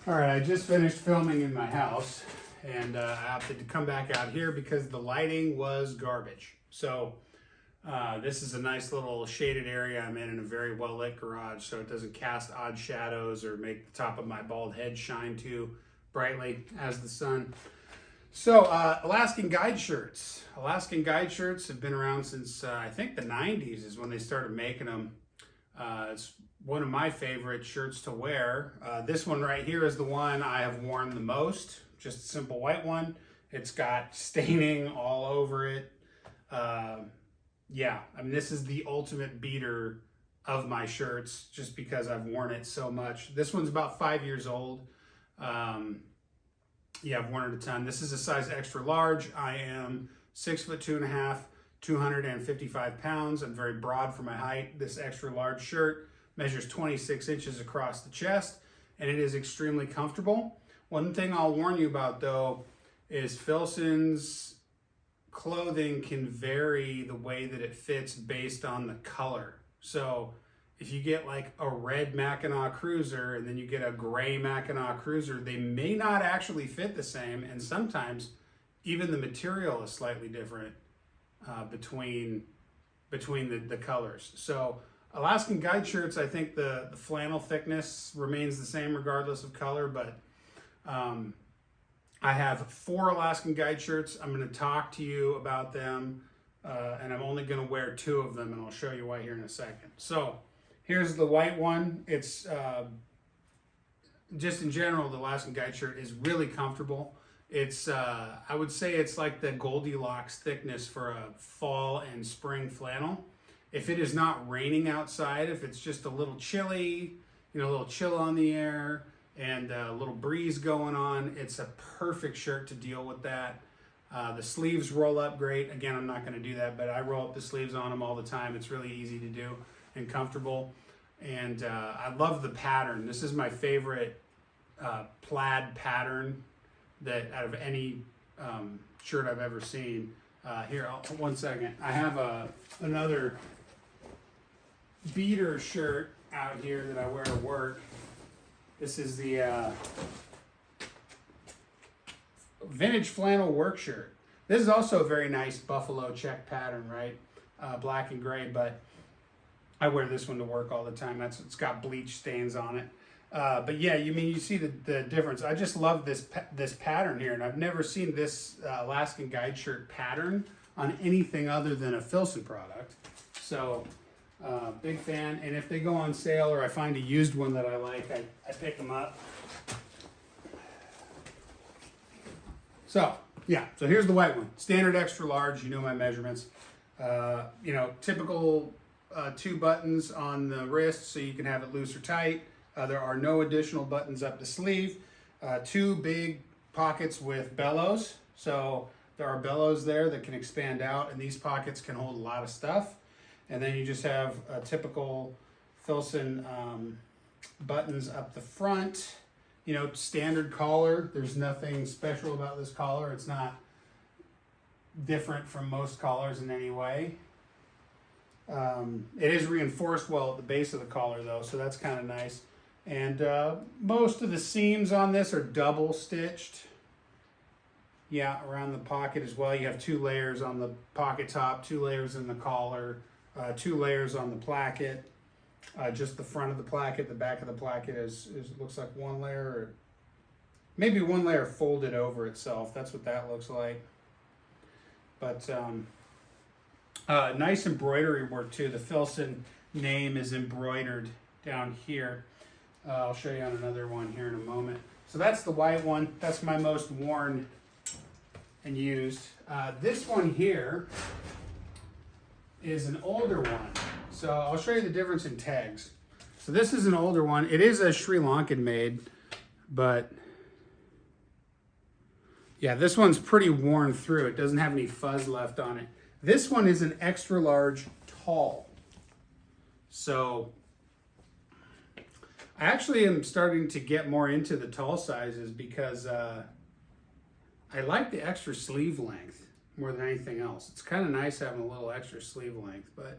All right, I just finished filming in my house, and I opted to come back out here because the lighting was garbage. So this is a nice little shaded area I'm in a very well lit garage, so it doesn't cast odd shadows or make the top of my bald head shine too brightly as the sun. So Alaskan guide shirts. Alaskan guide shirts have been around since I think the 90s is when they started making them. It's one of my favorite shirts to wear. This one right here is the one I have worn the most. Just a simple white one. It's got staining all over it. Yeah, I mean, this is the ultimate beater of my shirts just because I've worn it so much. This one's about 5 years old. Yeah, I've worn it a ton. This is a size extra large. I am 6'2.5", 255 pounds. I'm very broad for my height. This extra large shirt measures 26 inches across the chest, and it is extremely comfortable. One thing I'll warn you about though is Filson's clothing can vary the way that it fits based on the color. So if you get like a red Mackinac Cruiser and then you get a gray Mackinac Cruiser, they may not actually fit the same, and sometimes even the material is slightly different between the colors. So Alaskan guide shirts, I think the flannel thickness remains the same regardless of color, but I have 4 Alaskan guide shirts. I'm going to talk to you about them, and I'm only going to wear 2 of them, and I'll show you why here in a second. So here's the white one. It's just in general, the Alaskan guide shirt is really comfortable. It's I would say it's like the Goldilocks thickness for a fall and spring flannel. If it is not raining outside, if it's just a little chilly, a little chill on the air and a little breeze going on, it's a perfect shirt to deal with that. The sleeves roll up great. Again, I'm not going to do that, but I roll up the sleeves on them all the time. It's really easy to do and comfortable. And I love the pattern. This is my favorite plaid pattern that out of any shirt I've ever seen. Here, one second. I have another beater shirt out here that I wear to work. This is the vintage flannel work shirt. This is also a very nice buffalo check pattern, right? Black and gray, but I wear this one to work all the time. It's got bleach stains on it. But yeah, you see the difference. I just love this pattern here, and I've never seen this Alaskan guide shirt pattern on anything other than a Filson product. So big fan. And if they go on sale or I find a used one that I like, I pick them up. So yeah, so here's the white one. Standard extra large, you know my measurements. Typical 2 buttons on the wrist so you can have it loose or tight. There are no additional buttons up the sleeve. 2 big pockets with bellows. So there are bellows there that can expand out, and these pockets can hold a lot of stuff. And then you just have a typical Filson buttons up the front. Standard collar. There's nothing special about this collar. It's not different from most collars in any way. It is reinforced well at the base of the collar though, so that's kind of nice. And most of the seams on this are double stitched. Yeah, around the pocket as well. You have 2 layers on the pocket top, 2 layers in the collar, 2 layers on the placket. Just the front of the placket, the back of the placket is looks like 1 layer, or maybe 1 layer folded over itself. That's what that looks like. But nice embroidery work too. The Filson name is embroidered down here. I'll show you on another one here in a moment. So that's the white one. That's my most worn and used. This one here is an older one. So I'll show you the difference in tags. So this is an older one. It is a Sri Lankan made, but yeah, this one's pretty worn through. It doesn't have any fuzz left on it. This one is an extra large tall. So I actually am starting to get more into the tall sizes because I like the extra sleeve length more than anything else. It's kind of nice having a little extra sleeve length, but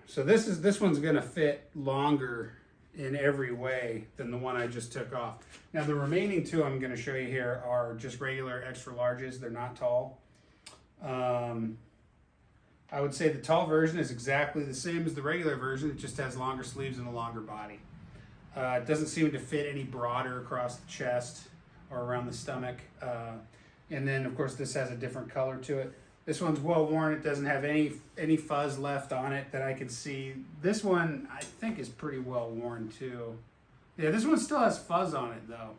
so this one's gonna fit longer in every way than the one I just took off. Now the remaining two I'm going to show you here are just regular extra larges. They're not tall. I would say the tall version is exactly the same as the regular version. It just has longer sleeves and a longer body. It doesn't seem to fit any broader across the chest or around the stomach. And then of course this has a different color to it. This one's well worn. It doesn't have any fuzz left on it that I can see. This one I think is pretty well worn too. Yeah, this one still has fuzz on it though.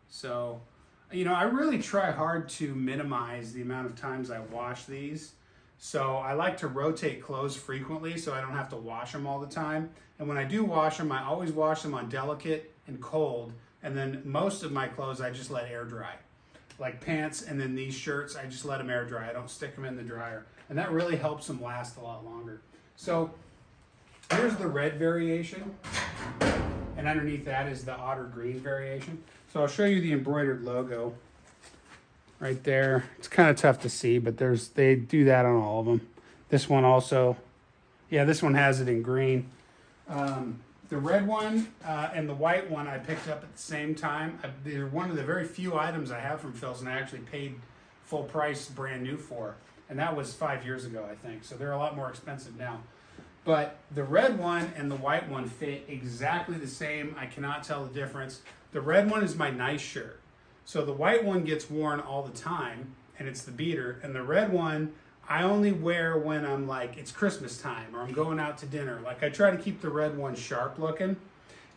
So, you know, I really try hard to minimize the amount of times I wash these. So I like to rotate clothes frequently so I don't have to wash them all the time. And when I do wash them, I always wash them on delicate and cold. And then most of my clothes I just let air dry. Like pants and then these shirts, I just let them air dry. I don't stick them in the dryer. And that really helps them last a lot longer. So here's the red variation. And underneath that is the otter green variation. So I'll show you the embroidered logo right there. It's kind of tough to see, but they do that on all of them. This one also, yeah, this one has it in green. The red one and the white one I picked up at the same time. They're one of the very few items I have from Filson I actually paid full price brand new for. And that was 5 years ago, I think. So they're a lot more expensive now. But the red one and the white one fit exactly the same. I cannot tell the difference. The red one is my nice shirt. So the white one gets worn all the time, and it's the beater. And the red one, I only wear when I'm like, it's Christmas time, or I'm going out to dinner. Like I try to keep the red one sharp looking.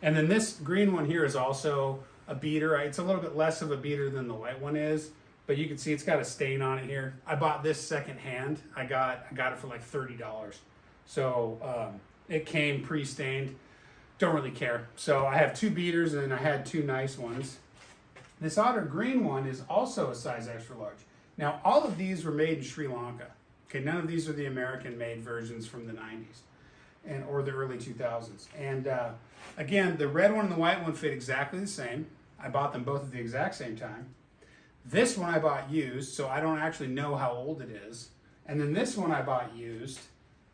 And then this green one here is also a beater. It's a little bit less of a beater than the white one is, but you can see it's got a stain on it here. I bought this secondhand. I got it for like $30. So it came pre-stained. Don't really care. So I have two beaters and I had two nice ones. This otter green one is also a size extra large. Now all of these were made in Sri Lanka. Okay, none of these are the American made versions from the 90s or the early 2000s. And again, the red one and the white one fit exactly the same. I bought them both at the exact same time. This one I bought used, so I don't actually know how old it is. And then this one I bought used.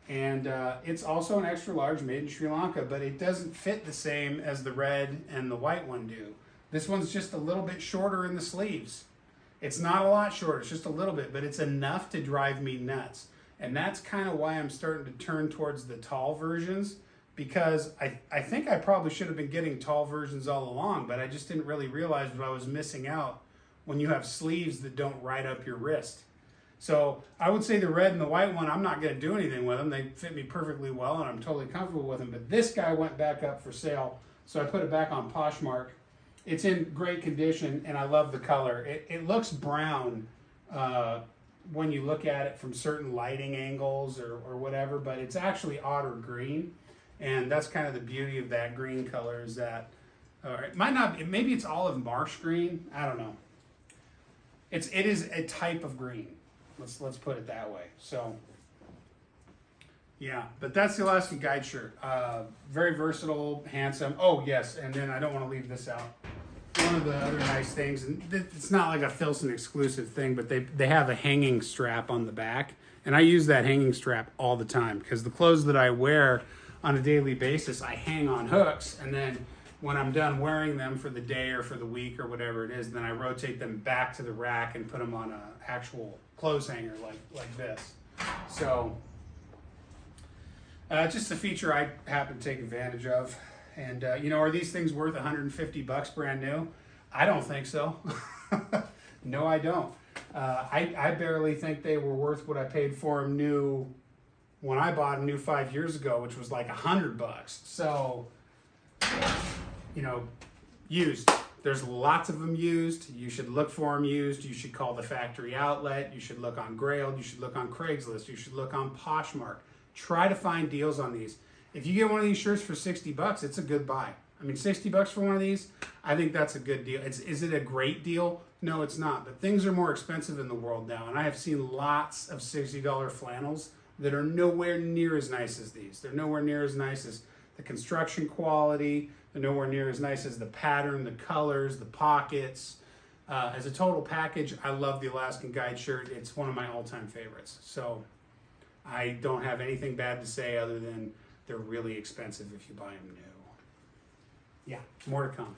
And it's also an extra large made in Sri Lanka, but it doesn't fit the same as the red and the white one do. This one's just a little bit shorter in the sleeves. It's not a lot shorter, it's just a little bit, but it's enough to drive me nuts. And that's kind of why I'm starting to turn towards the tall versions, because I think I probably should have been getting tall versions all along, but I just didn't really realize what I was missing out when you have sleeves that don't ride up your wrist. So I would say the red and the white one, I'm not going to do anything with them. They fit me perfectly well and I'm totally comfortable with them. But this guy went back up for sale, so I put it back on Poshmark. It's in great condition and I love the color. It looks brown when you look at it from certain lighting angles or whatever, but it's actually otter green. And that's kind of the beauty of that green color is that, it might not, maybe it's olive marsh green. I don't know. It is a type of green. Let's put it that way. So, yeah, but that's the Alaskan Guide shirt. Very versatile, handsome. Oh, yes, and then I don't want to leave this out. One of the other nice things, and it's not like a Filson exclusive thing, but they have a hanging strap on the back, and I use that hanging strap all the time because the clothes that I wear on a daily basis, I hang on hooks, and then when I'm done wearing them for the day or for the week or whatever it is, then I rotate them back to the rack and put them on an actual clothes hanger like this. So just a feature I happen to take advantage of. And you know, are these things worth $150 brand new? I don't think so. No, I don't. I barely think they were worth what I paid for them new when I bought them new 5 years ago, which was like $100. So, you know, used. There's lots of them used. You should look for them used. You should call the factory outlet. You should look on Grailed. You should look on Craigslist. You should look on Poshmark. Try to find deals on these. If you get one of these shirts for $60, it's a good buy. I mean, $60 for one of these, I think that's a good deal. Is it a great deal? No, it's not. But things are more expensive in the world now, and I have seen lots of $60 flannels that are nowhere near as nice as these. They're nowhere near as nice as the construction quality. They're nowhere near as nice as the pattern, the colors, the pockets. As a total package, I love the Alaskan Guide shirt. It's one of my all-time favorites. So I don't have anything bad to say other than they're really expensive if you buy them new. Yeah, more to come.